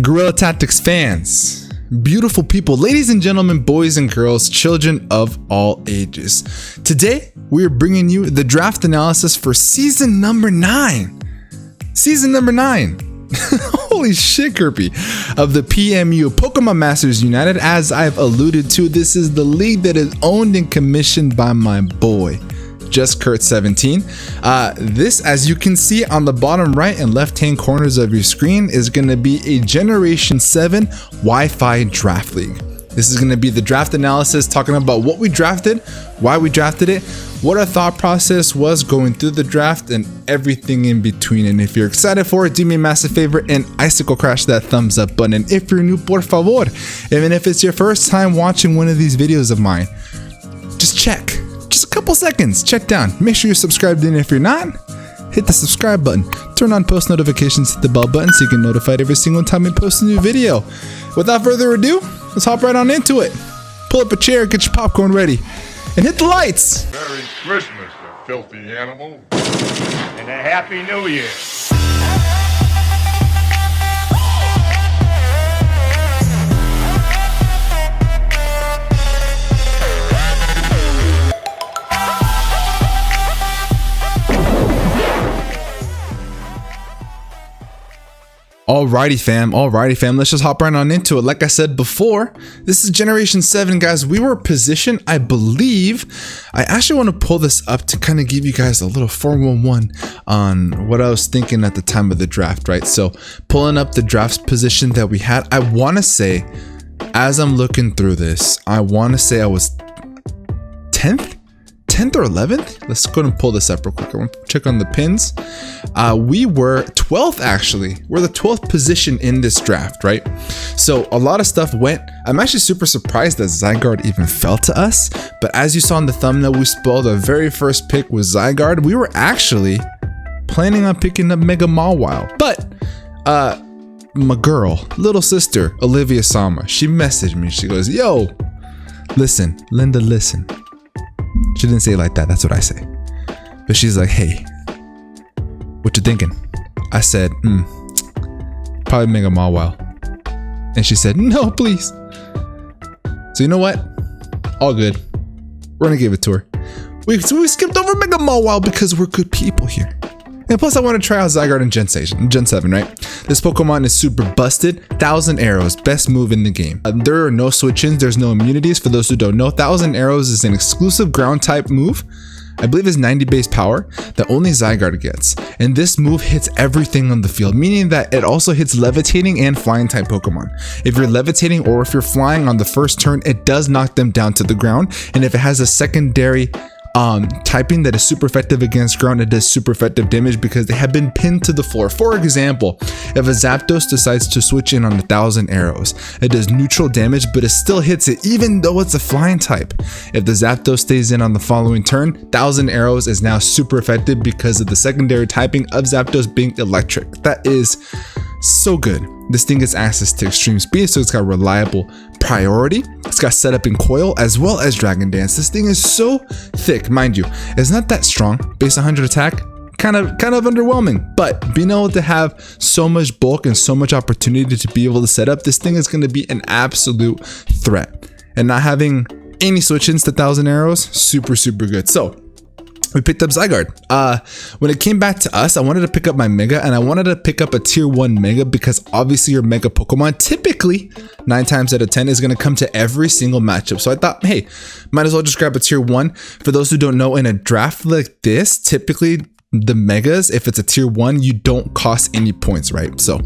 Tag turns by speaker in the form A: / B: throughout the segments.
A: Guerrilla Tactics fans, beautiful people, ladies and gentlemen, boys and girls, children of all ages. Today, we are bringing you the draft analysis for season number 9. Season number 9. Holy shit, Kirby. Of the PMU Pokemon Masters United. As I've alluded to, this is the league that is owned and commissioned by my boy, Just Kurt 17. This, as you can see on the bottom right and left hand corners of your screen, is going to be a Generation 7 Wi-Fi draft league. This is going to be the draft analysis, talking about what we drafted, why we drafted it, what our thought process was going through the draft, and everything in between. And if you're excited for it, do me a massive favor and icicle crash that thumbs up button. And if you're new, por favor, even if it's your first time watching one of these videos of mine, just check. Just a couple seconds, check down, make sure you're subscribed in. If you're not, hit the subscribe button, turn on post notifications, hit the bell button so you get notified every single time we post a new video. Without further ado, let's hop right on into it. Pull up a chair, get your popcorn ready, and hit the lights.
B: Merry Christmas, you filthy animal. And a Happy New Year.
A: Alrighty fam, let's just hop right on into it. Like I said before, this is Generation 7, guys. We were positioned, I believe. I actually want to pull this up to kind of give you guys a little 411 on what I was thinking at the time of the draft, right? So pulling up the draft position that we had, I want to say, as I'm looking through this, I want to say I was 10th or 11th. Let's go ahead and pull this up real quick. I want to check on the pins. We were 12th, actually. We're the 12th position in this draft, right? So a lot of stuff went. I'm actually super surprised that Zygarde even fell to us. But as you saw in the thumbnail, we spoiled our very first pick with Zygarde. We were actually planning on picking up Mega Mawile. But my girl, little sister, Olivia Sama, she messaged me. She goes, yo, listen, Linda, listen. She didn't say it like that, that's what I say. But she's like, hey, what you thinking? I said, probably Mega Mawile. And she said, no, please. So you know what? All good. We're gonna give it to her. We skipped over Mega Mawile because we're good people here. And plus I want to try out Zygarde in Gen 7, right? This Pokemon is super busted. 1,000 Arrows, best move in the game. There are no switch-ins, there's no immunities. For those who don't know, 1,000 Arrows is an exclusive ground type move. I believe it's 90 base power that only Zygarde gets. And this move hits everything on the field, meaning that it also hits levitating and flying type Pokemon. If you're levitating or if you're flying on the first turn, it does knock them down to the ground. And if it has a secondary typing that is super effective against ground, it does super effective damage because they have been pinned to the floor. For example, if a Zapdos decides to switch in on 1,000 Arrows, it does neutral damage, but it still hits it even though it's a flying type. If the Zapdos stays in on the following turn, 1,000 Arrows is now super effective because of the secondary typing of Zapdos being electric. That is so good. This thing gets access to extreme speed, so it's got reliable priority. It's got setup in coil as well as Dragon Dance. This thing is so thick, mind you. It's not that strong. Base 100 attack, kind of underwhelming. But being able to have so much bulk and so much opportunity to be able to set up, this thing is going to be an absolute threat. And not having any switch-ins to 1,000 Arrows, super good. So we picked up Zygarde. When it came back to us, I wanted to pick up my Mega, and I wanted to pick up a tier 1 Mega because obviously your Mega Pokemon typically 9 times out of 10 is going to come to every single matchup. So I thought, hey, might as well just grab a tier 1. For those who don't know, in a draft like this, typically the Megas, if it's a tier 1, you don't cost any points, right? So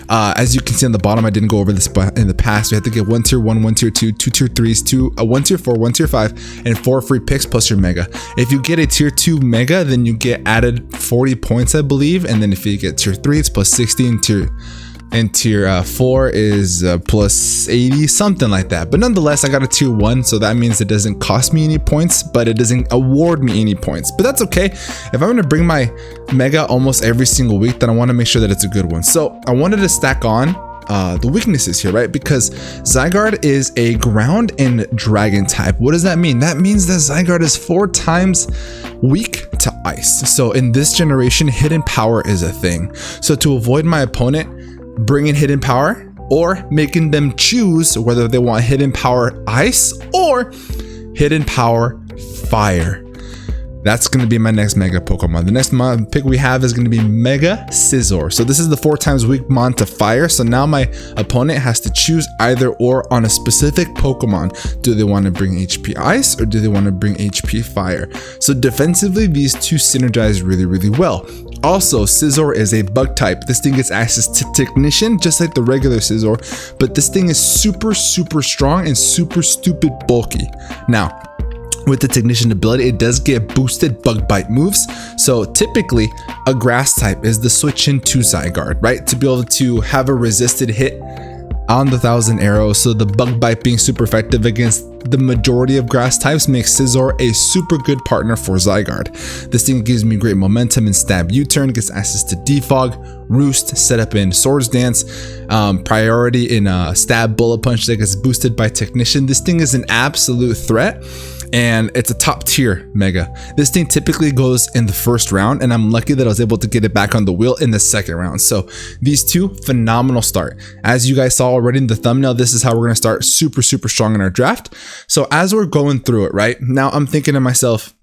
A: as you can see on the bottom, I didn't go over this in the past. We had to get 1 tier 1, 1 tier 2, 2 tier 3s, 1 tier 4, 1 tier 5, and 4 free picks plus your Mega. If you get a tier 2 Mega, then you get added 40 points, I believe. And then if you get tier 3, it's plus 60, and tier 4 is plus 80, something like that. But nonetheless, I got a tier 1, so that means it doesn't cost me any points, but it doesn't award me any points. But that's okay. If I'm going to bring my Mega almost every single week, then I want to make sure that it's a good one. So I wanted to stack on the weaknesses here, right? Because Zygarde is a ground and dragon type. What does that mean? That means that Zygarde is 4 times weak to ice. So in this generation, hidden power is a thing. So to avoid my opponent bringing hidden power, or making them choose whether they want hidden power ice or hidden power fire. That's going to be my next Mega Pokemon. The next pick we have is going to be Mega Scizor. So this is the 4 times weak mon to fire. So now my opponent has to choose either or on a specific Pokemon. Do they want to bring HP Ice or do they want to bring HP Fire? So defensively, these two synergize really, really well. Also, Scizor is a bug type. This thing gets access to Technician, just like the regular Scizor, but this thing is super, super strong and super stupid bulky. Now, with the Technician ability, it does get boosted bug bite moves. So typically a grass type is the switch into Zygarde, right? To be able to have a resisted hit on the 1,000 arrows. So the bug bite being super effective against the majority of grass types makes Scizor a super good partner for Zygarde. This thing gives me great momentum in stab U-turn, gets access to defog, roost, set up in Swords Dance, priority in stab bullet punch that gets boosted by Technician. This thing is an absolute threat. And it's a top tier Mega. This thing typically goes in the first round, and I'm lucky that I was able to get it back on the wheel in the second round. So these two, phenomenal start. As you guys saw already in the thumbnail, this is how we're gonna start super, super strong in our draft. So as we're going through it, right now, I'm thinking to myself,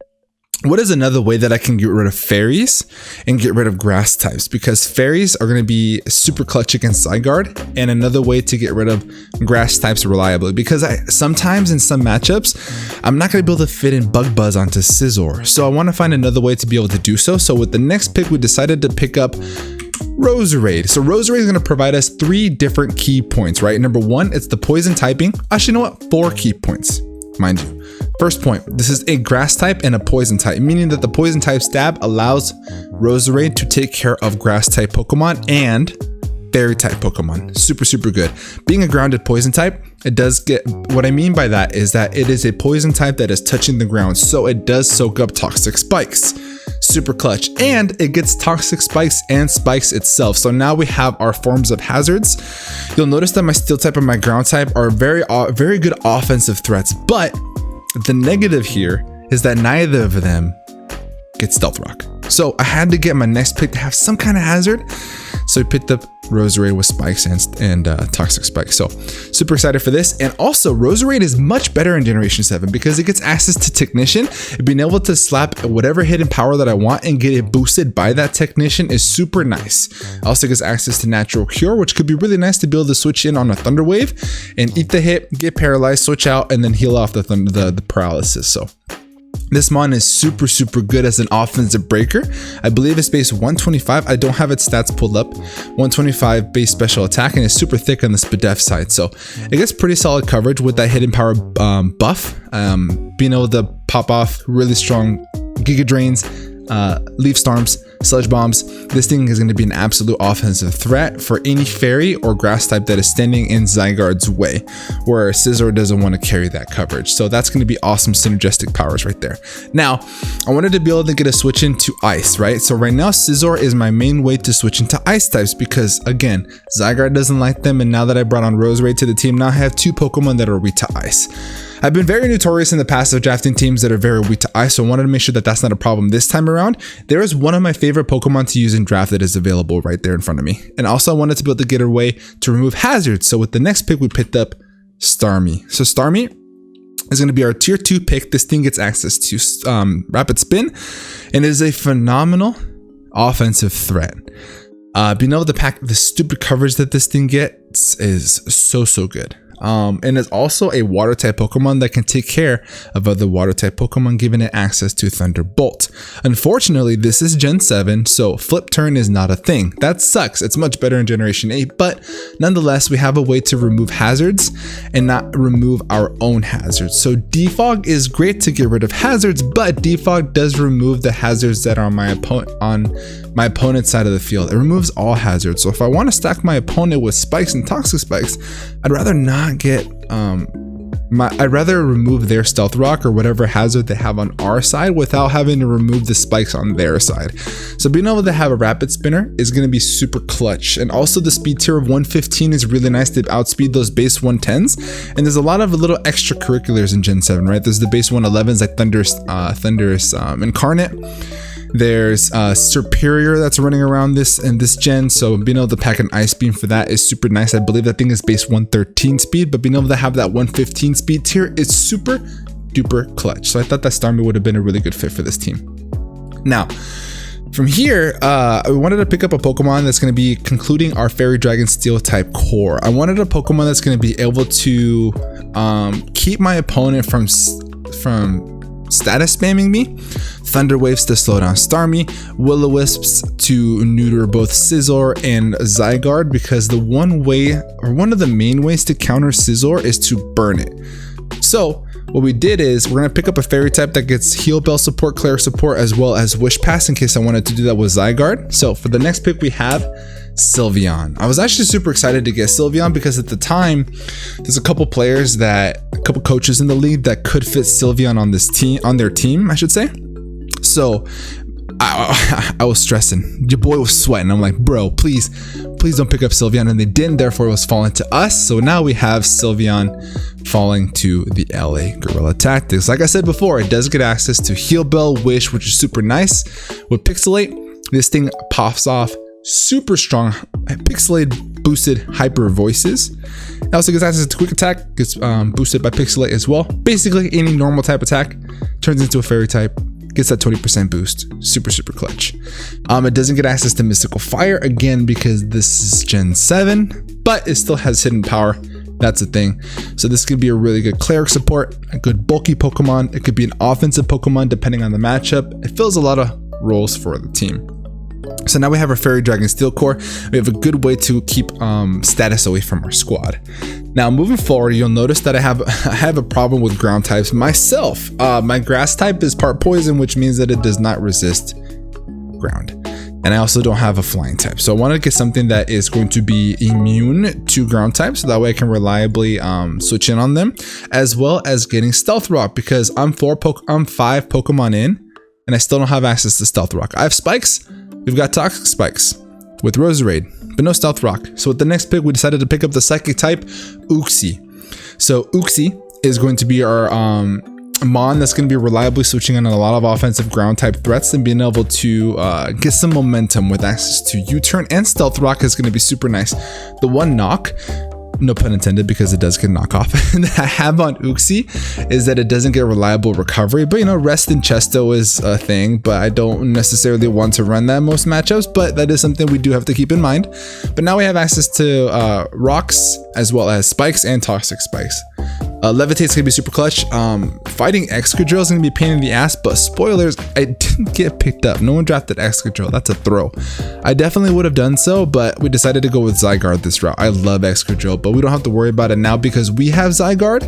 A: what is another way that I can get rid of fairies and get rid of grass types? Because fairies are going to be super clutch against Zygarde, and another way to get rid of grass types reliably. Because sometimes in some matchups, I'm not going to be able to fit in Bug Buzz onto Scizor. So I want to find another way to be able to do so. So with the next pick, we decided to pick up Roserade. So Roserade is going to provide us 3 different key points, right? Number 1, it's the poison typing. Actually, you know what? 4 key points, mind you. First point, this is a grass type and a poison type, meaning that the poison type stab allows Roserade to take care of grass type Pokemon and fairy type Pokemon. Super, super good. Being a grounded poison type, it does get, what I mean by that is that it is a poison type that is touching the ground. So it does soak up toxic spikes. Super clutch, and it gets toxic spikes and spikes itself. So now we have our forms of hazards. You'll notice that my steel type and my ground type are very good offensive threats, but the negative here is that neither of them get Stealth Rock. So I had to get my next pick to have some kind of hazard. So we picked up Roserade with spikes and toxic spikes. So super excited for this. And also Roserade is much better in Generation 7 because it gets access to Technician. Being able to slap whatever hidden power that I want and get it boosted by that Technician is super nice. Also gets access to Natural Cure, which could be really nice to be able to switch in on a Thunder Wave and eat the hit, get paralyzed, switch out, and then heal off the paralysis. So this mon is super, super good as an offensive breaker. I believe it's base 125. I don't have its stats pulled up. 125 base special attack, and it's super thick on the Spadef side. So it gets pretty solid coverage with that hidden power buff. Being able to pop off really strong Giga Drains, Leaf Storms, Sludge Bombs. This thing is going to be an absolute offensive threat for any fairy or grass type that is standing in Zygarde's way, where Scizor doesn't want to carry that coverage. So that's going to be awesome synergistic powers right there. Now, I wanted to be able to get a switch into ice, right? So right now, Scizor is my main way to switch into ice types because, again, Zygarde doesn't like them, and now that I brought on Roserade to the team, now I have 2 Pokemon that are weak to ice. I've been very notorious in the past of drafting teams that are very weak to ice, so I wanted to make sure that that's not a problem this time around. There is one of my favorite Pokemon to use in draft that is available right there in front of me. And also I wanted to be able to get a way to remove hazards. So with the next pick, we picked up Starmie. So Starmie is going to be our tier 2 pick. This thing gets access to Rapid Spin and is a phenomenal offensive threat. Being able to pack the stupid coverage that this thing gets is so good. And it's also a water type Pokemon that can take care of other water type Pokemon, giving it access to Thunderbolt. Unfortunately, this is Gen 7, so Flip Turn is not a thing. That sucks. It's much better in Generation 8, but nonetheless, we have a way to remove hazards and not remove our own hazards. So Defog is great to get rid of hazards, but Defog does remove the hazards that are on my opponent's side of the field. It removes all hazards. So if I want to stack my opponent with spikes and toxic spikes, I'd rather not get I'd rather remove their Stealth Rock or whatever hazard they have on our side without having to remove the spikes on their side. So being able to have a Rapid Spinner is going to be super clutch. And also the speed tier of 115 is really nice to outspeed those base 110s. And there's a lot of little extracurriculars in Gen 7, right? There's the base 111s like Thunderous Incarnate. There's Superior that's running around this in this gen, so being able to pack an Ice Beam for that is super nice. I believe that thing is base 113 speed, but being able to have that 115 speed tier is super duper clutch. So I thought that Starmie would have been a really good fit for this team. Now, from here, I wanted to pick up a Pokemon that's going to be concluding our Fairy Dragon Steel type core. I wanted a Pokemon that's going to be able to keep my opponent from status spamming me, Thunder Waves to slow down Starmie, Will-O-Wisps to neuter both Scizor and Zygarde, because the one way, or one of the main ways to counter Scizor is to burn it. So what we did is we're going to pick up a fairy type that gets Heal Bell support, Cleric support, as well as Wish Pass in case I wanted to do that with Zygarde. So for the next pick we have Sylveon. I was actually super excited to get Sylveon because at the time there's a couple players that, a couple coaches in the league that could fit Sylveon on this team, on their team, I should say. So I was stressing. Your boy was sweating. I'm like, bro, please don't pick up Sylveon, and they didn't. Therefore, it was falling to us. So now we have Sylveon falling to the LA Guerrilla Tactics. Like I said before, it does get access to Heal Bell, Wish, which is super nice. With Pixelate, this thing pops off super strong Pixelate boosted Hyper Voices. It also gets access to Quick Attack, gets boosted by Pixelate as well. Basically, any normal type attack turns into a fairy type, gets that 20% boost. Super clutch. It doesn't get access to Mystical Fire again because this is Gen 7, but it still has hidden power. That's a thing. So this could be a really good Cleric support, a good bulky Pokemon. It could be an offensive Pokemon depending on the matchup. It fills a lot of roles for the team. So now we have our Fairy Dragon Steel core. We have a good way to keep status away from our squad. Now moving forward, you'll notice that I have a problem with ground types myself. My grass type is part poison, which means that it does not resist ground. And I also don't have a flying type. So I want to get something that is going to be immune to ground types, so that way I can reliably switch in on them, as well as getting Stealth Rock, because I'm 5 Pokemon in and I still don't have access to Stealth Rock. I have Spikes. We've got Toxic Spikes with Roserade, but no Stealth Rock. So with the next pick, we decided to pick up the Psychic type, Uxie. So Uxie is going to be our Mon that's going to be reliably switching on a lot of offensive ground type threats and being able to get some momentum with access to U-Turn, and Stealth Rock is going to be super nice. The one knock, no pun intended, because it does get knockoff, that I have on Uxie is that it doesn't get reliable recovery. But you know, Rest in Chesto is a thing, but I don't necessarily want to run that most matchups, but that is something we do have to keep in mind. But now we have access to rocks as well as spikes and toxic spikes. Levitate's gonna be super clutch. Fighting Excadrill is gonna be a pain in the ass, but spoilers, I didn't get picked up. No one drafted Excadrill. That's a throw. I definitely would have done so, but we decided to go with Zygarde this route. I love Excadrill, but we don't have to worry about it now because we have Zygarde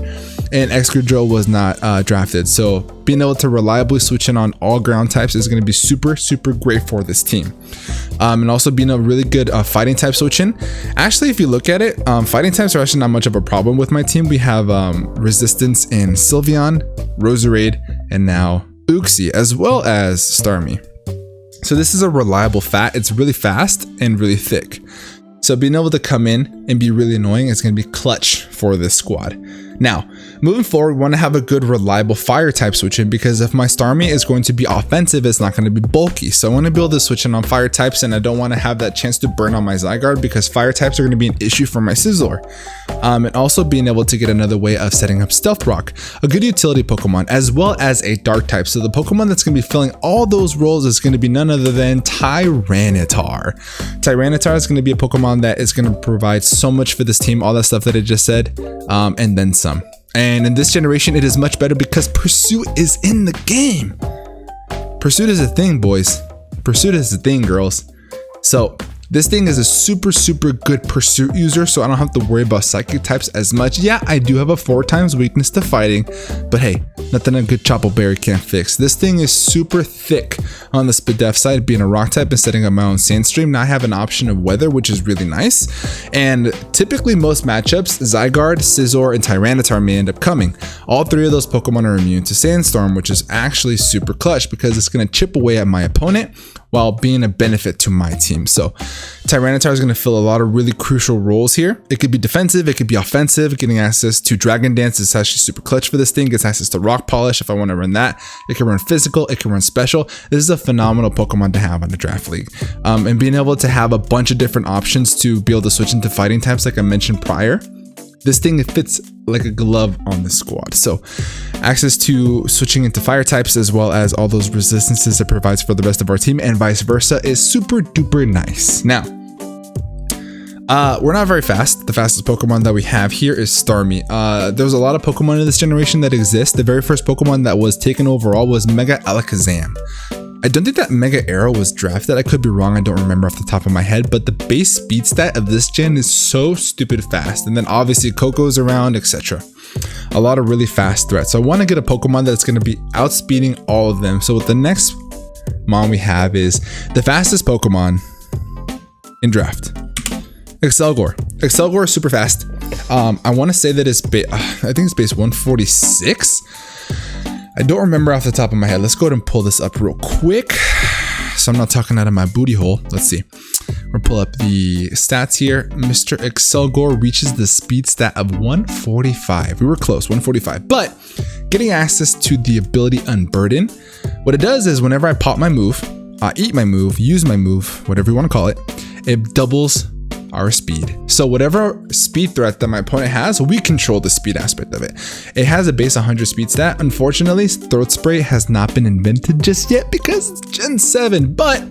A: and Excadrill was not drafted. So being able to reliably switch in on all ground types is going to be super great for this team. And also being a really good fighting type switch in. Actually, if you look at it, fighting types are actually not much of a problem with my team. We have resistance in Sylveon, Roserade, and now Uxie, as well as Starmie. So this is a reliable fat. It's really fast and really thick. So being able to come in and be really annoying is going to be clutch for this squad. Now, moving forward, we want to have a good reliable fire type switch in, because if my Starmie is going to be offensive, it's not going to be bulky. So I want to be able to switch in on fire types, and I don't want to have that chance to burn on my Zygarde because fire types are going to be an issue for my Scizor. And also being able to get another way of setting up Stealth Rock, a good utility Pokemon, as well as a dark type. So the Pokemon that's going to be filling all those roles is going to be none other than Tyranitar. Tyranitar is going to be a Pokemon that is going to provide so much for this team, all that stuff that I just said, and then some. And in this generation, it is much better because Pursuit is in the game. Pursuit is a thing, boys. Pursuit is a thing, girls. So this thing is a super good Pursuit user, so I don't have to worry about psychic types as much. Yeah, I do have a 4x weakness to fighting, but hey, nothing a good Chople Berry can't fix. This thing is super thick on the Spadef side, being a rock type and setting up my own Sandstream. Now I have an option of weather, which is really nice. And typically most matchups, Zygarde, Scizor, and Tyranitar may end up coming. All three of those Pokemon are immune to Sandstorm, which is actually super clutch because it's going to chip away at my opponent while being a benefit to my team. So Tyranitar is going to fill a lot of really crucial roles here. It could be defensive, it could be offensive. Getting access to Dragon Dance is actually super clutch for this thing. Gets access to Rock Polish if I want to run that. It can run physical, it can run special. This is a phenomenal Pokemon to have on the draft league. And being able to have a bunch of different options to be able to switch into fighting types like I mentioned prior. This thing fits like a glove on the squad. So access to switching into fire types as well as all those resistances it provides for the rest of our team and vice versa is super duper nice. Now, we're not very fast. The fastest Pokemon that we have here is Starmie. There's a lot of Pokemon in this generation that exist. The very first Pokemon that was taken overall was Mega Alakazam. I don't think that Mega Arrow was drafted. I could be wrong. I don't remember off the top of my head, but the base speed stat of this gen is so stupid fast. And then obviously Coco's around, etc. A lot of really fast threats. So I want to get a Pokemon that's going to be outspeeding all of them. So what the next mon we have is the fastest Pokemon in draft. Gore. Gore is super fast. I want to say that it's I think it's base 146. I don't remember off the top of my head. Let's go ahead and pull this up real quick, so I'm not talking out of my booty hole. Let's see. We're gonna pull up the stats here. Mr. Gore reaches the speed stat of 145. We were close, 145. But getting access to the ability Unburden, what it does is whenever I pop my move, eat my move, use my move, whatever you want to call it, it doubles our speed. So whatever speed threat that my opponent has, we control the speed aspect of it. It has a base 100 speed stat. Unfortunately, Throat Spray has not been invented just yet because it's Gen 7, but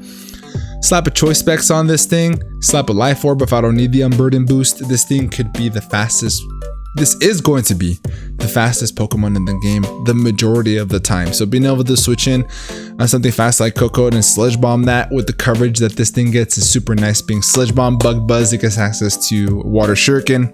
A: slap a choice specs on this thing, slap a life orb if I don't need the Unburden boost. This thing could be the fastest. This is going to be the fastest Pokemon in the game the majority of the time. So being able to switch in on something fast like Coco and Sludge Bomb that with the coverage that this thing gets is super nice. Being Sludge Bomb, Bug Buzz, it gets access to Water Shuriken,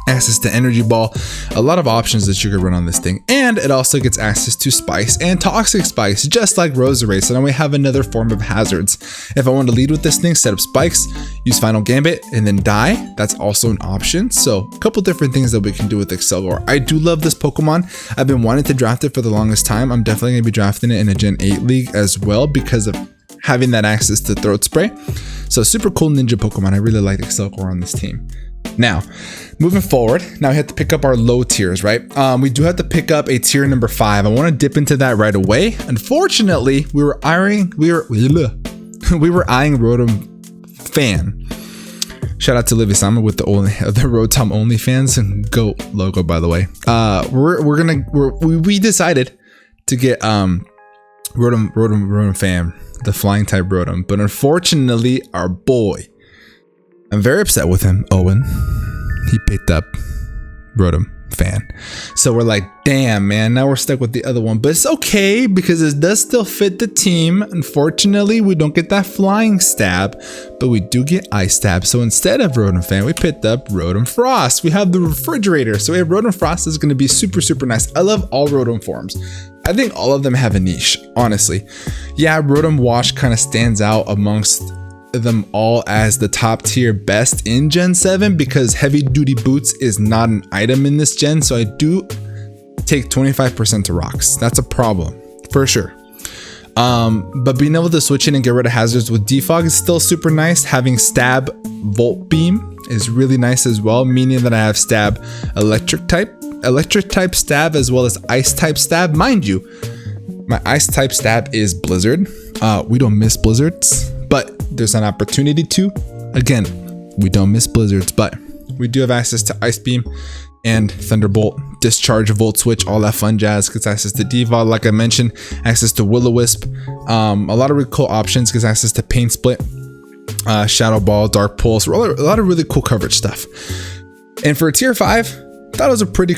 A: access to Energy Ball, a lot of options that you could run on this thing. And it also gets access to Spice and Toxic Spice, just like Roserade. So now we have another form of hazards. If I want to lead with this thing, set up Spikes, use Final Gambit, and then die, that's also an option. So a couple different things that we can do with Gore. I do love this Pokemon. I've been wanting to draft it for the longest time. I'm definitely going to be drafting it in a Gen 8 league as well because of having that access to Throat Spray. So super cool ninja Pokemon. I really like Gore on this team. Now, moving forward, now we have to pick up our low tiers, right? We do have to pick up a tier number 5. I want to dip into that right away. Unfortunately, we were eyeing Rotom Fan. Shout out to Livy Sama with the Rotom OnlyFans and GOAT logo, by the way. We decided to get Rotom Fan, the flying type Rotom, but unfortunately, our boy, I'm very upset with him, Owen. He picked up Rotom Fan. So we're like, damn, man, now we're stuck with the other one. But it's okay because it does still fit the team. Unfortunately, we don't get that flying stab, but we do get ice stab. So instead of Rotom Fan, we picked up Rotom Frost. We have the refrigerator. So we have Rotom Frost is going to be super, super nice. I love all Rotom forms. I think all of them have a niche, honestly. Yeah, Rotom Wash kind of stands out amongst them all as the top tier best in Gen 7 because heavy duty boots is not an item in this gen. So I do take 25% to rocks. That's a problem for sure. But being able to switch in and get rid of hazards with defog is still super nice. Having stab volt beam is really nice as well, meaning that I have stab electric type stab as well as ice type stab. Mind you, my ice type stab is blizzard. We don't miss blizzards, but there's an opportunity to. Again, we don't miss blizzards, but we do have access to Ice Beam and Thunderbolt, Discharge, Volt Switch, all that fun jazz. Gets access to Deval, like I mentioned, access to Will-O-Wisp. A lot of really cool options. Gets access to Pain Split, Shadow Ball, Dark Pulse. A lot of really cool coverage stuff. And for a tier 5, thought it was a pretty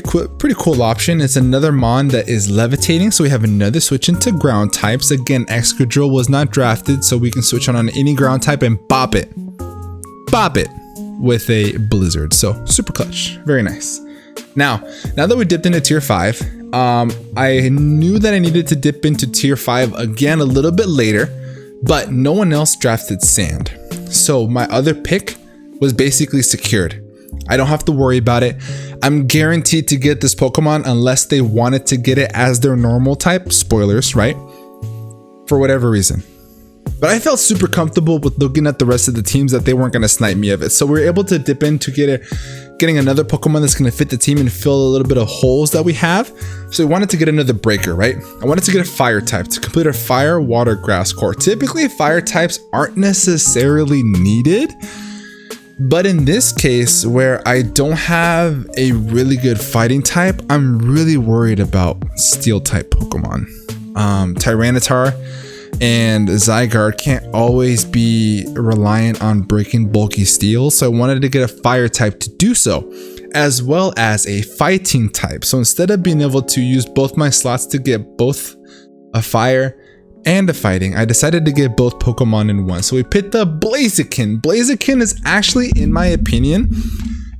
A: cool option. It's another mon that is levitating, so we have another switch into ground types. Again, Excadrill was not drafted, so we can switch on any ground type and bop it with a blizzard. So super clutch, very nice. Now that we dipped into tier 5, I knew that I needed to dip into tier 5 again a little bit later, but no one else drafted Sand, so my other pick was basically secured. I don't have to worry about it. I'm guaranteed to get this Pokemon unless they wanted to get it as their normal type. Spoilers, right? For whatever reason. But I felt super comfortable with looking at the rest of the teams that they weren't going to snipe me of it. So we were able to dip into getting another Pokemon that's going to fit the team and fill a little bit of holes that we have. So we wanted to get another breaker, right? I wanted to get a fire type to complete our fire, water, grass core. Typically fire types aren't necessarily needed. But in this case, where I don't have a really good fighting type, I'm really worried about steel type Pokemon. Tyranitar and Zygarde can't always be reliant on breaking bulky steel, so I wanted to get a fire type to do so, as well as a fighting type. So instead of being able to use both my slots to get both a fire and a fighting, I decided to get both Pokemon in one. So we picked up Blaziken. Blaziken is actually, in my opinion,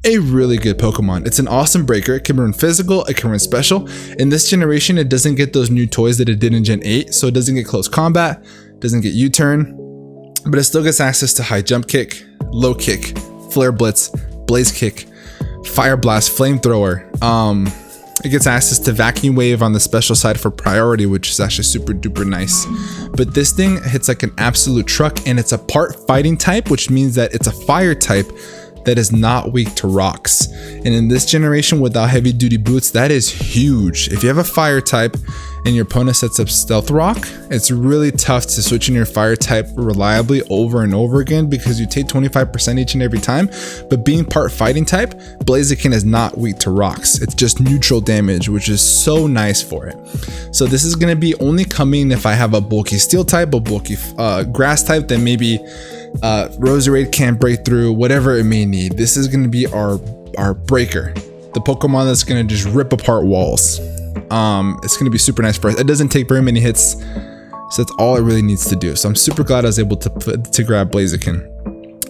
A: a really good Pokemon. It's an awesome breaker. It can run physical, it can run special. In this generation, it doesn't get those new toys that it did in Gen 8, so it doesn't get close combat, doesn't get U-turn, but it still gets access to high jump kick, low kick, flare blitz, blaze kick, fire blast, flamethrower. It gets access to vacuum wave on the special side for priority, which is actually super duper nice. But this thing hits like an absolute truck, and it's a part fighting type, which means that it's a fire type that is not weak to rocks. And in this generation without heavy duty boots, that is huge. If you have a fire type and your opponent sets up stealth rock, it's really tough to switch in your fire type reliably over and over again because you take 25% each and every time. But being part fighting type, Blaziken is not weak to rocks. It's just neutral damage, which is so nice for it. So this is going to be only coming if I have a bulky steel type, a bulky grass type, then maybe Roserade can't break through, whatever it may need. This is going to be our breaker, the Pokemon that's going to just rip apart walls. It's going to be super nice for us. It doesn't take very many hits, so that's all it really needs to do. So I'm super glad I was able to grab Blaziken.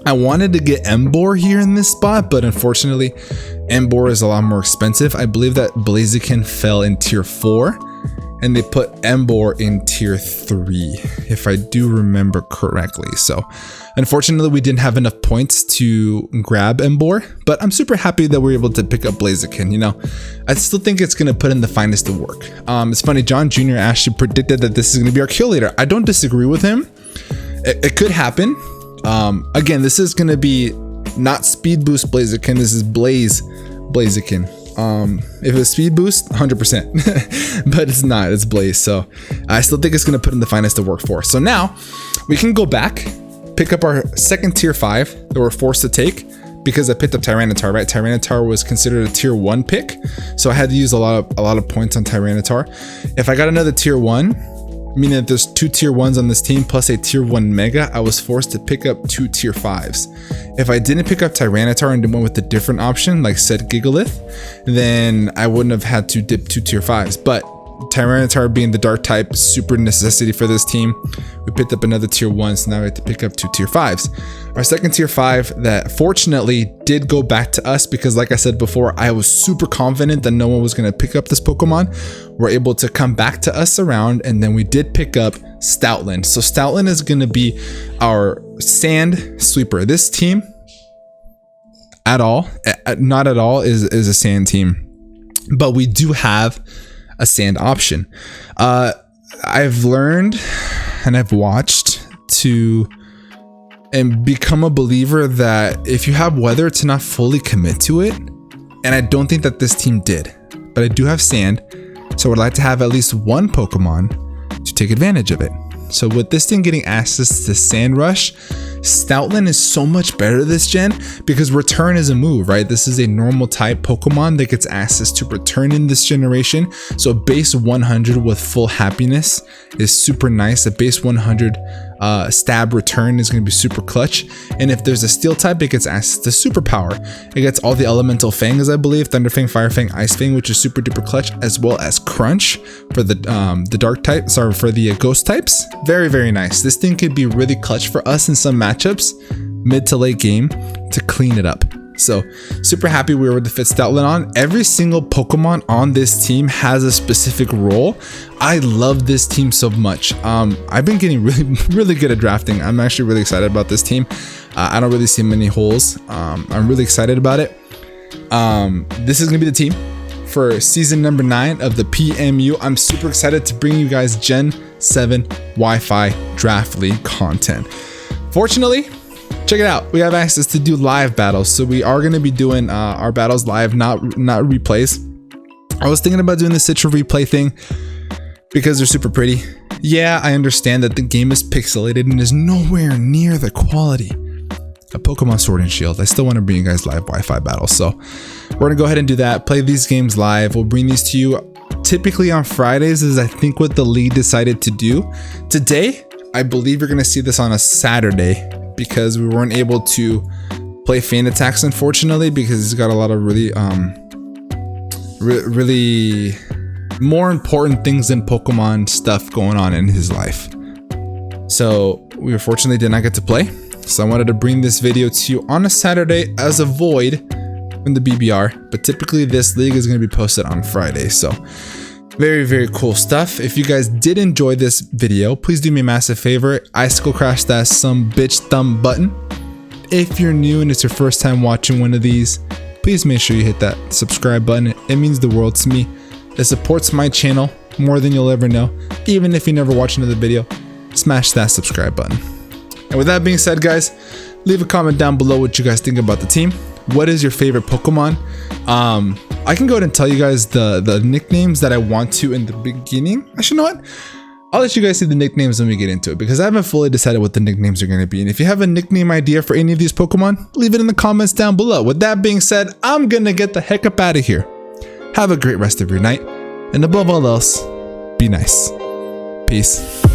A: I wanted to get Emboar here in this spot, but unfortunately Emboar is a lot more expensive. I believe that Blaziken fell in tier 4 and they put Emboar in tier 3, if I do remember correctly. So unfortunately we didn't have enough points to grab Emboar, but I'm super happy that we're able to pick up Blaziken. You know, I still think it's gonna put in the finest of work. It's funny, John Jr. actually predicted that this is gonna be our kill leader. I don't disagree with him. It could happen. Again, this is gonna be not speed boost Blaziken, this is Blaziken. If it's speed boost, 100%, but it's not, it's Blaze. So I still think it's going to put in the finest of work for us. So now we can go back, pick up our second tier 5 that we're forced to take because I picked up Tyranitar, right? Tyranitar was considered a tier 1 pick. So I had to use a lot of points on Tyranitar. If I got another tier 1, meaning that there's 2 tier 1s on this team plus a tier 1 mega, I was forced to pick up 2 tier 5s. If I didn't pick up Tyranitar and went with a different option like said Gigalith, then I wouldn't have had to dip 2 tier 5s. But Tyranitar being the dark type, super necessity for this team. We picked up another tier 1, so now we have to pick up 2 tier 5s. Our second tier 5 that fortunately did go back to us because like I said before, I was super confident that no one was going to pick up this Pokemon. We're able to come back to us around, and then we did pick up Stlin. So Stlin is going to be our sand sweeper. This team not at all is a sand team, but we do have a sand option. I've learned and I've watched and become a believer that if you have weather to not fully commit to it, and I don't think that this team did, but I do have sand, so I'd like to have at least one Pokemon to take advantage of it. So with this thing getting access to Sand Rush, Stlin is so much better this gen because return is a move, right? This is a normal type Pokemon that gets access to return in this generation. So base 100 with full happiness is super nice. A base 100 stab return is going to be super clutch. And if there's a steel type, it gets access to superpower. It gets all the elemental fangs, I believe, Thunder Fang, Fire Fang, Ice Fang, which is super duper clutch, as well as crunch for the dark type, sorry, for the ghost types. Very, very nice. This thing could be really clutch for us in some matchups mid to late game to clean it up. So super happy we were able to fit Stlin on. Every single Pokemon on this team has a specific role. I love this team so much. I've been getting really good at drafting. I'm actually really excited about this team. I don't really see many holes. I'm really excited about it. This is gonna be the team for season number 9 of the PMU. I'm super excited to bring you guys Gen 7 Wi-Fi Draft League content. Fortunately, check it out. We have access to do live battles, so we are going to be doing our battles live, not replays. I was thinking about doing the Citra replay thing because they're super pretty. Yeah, I understand that the game is pixelated and is nowhere near the quality of Pokemon Sword and Shield. I still want to bring you guys live Wi-Fi battles, so we're going to go ahead and do that. Play these games live. We'll bring these to you typically on Fridays, is I think what the league decided to do. Today, I believe you're going to see this on a Saturday because we weren't able to play Feint Attacks, unfortunately, because he's got a lot of really more important things than Pokemon stuff going on in his life. So we unfortunately did not get to play. So I wanted to bring this video to you on a Saturday as a void in the BBR, but typically this league is going to be posted on Friday. So very cool stuff. If you guys did enjoy this video, please do me a massive favor. Icicle crash that some bitch thumb button. If you're new and it's your first time watching one of these, please make sure you hit that subscribe button. It means the world to me. It supports my channel more than you'll ever know. Even if you never watch another video, smash that subscribe button. And with that being said, guys, leave a comment down below what you guys think about the team. What is your favorite Pokemon? I can go ahead and tell you guys the nicknames that I want to in the beginning. Actually, you know what? I'll let you guys see the nicknames when we get into it, because I haven't fully decided what the nicknames are going to be. And if you have a nickname idea for any of these Pokemon, leave it in the comments down below. With that being said, I'm going to get the heck up out of here. Have a great rest of your night. And above all else, be nice. Peace.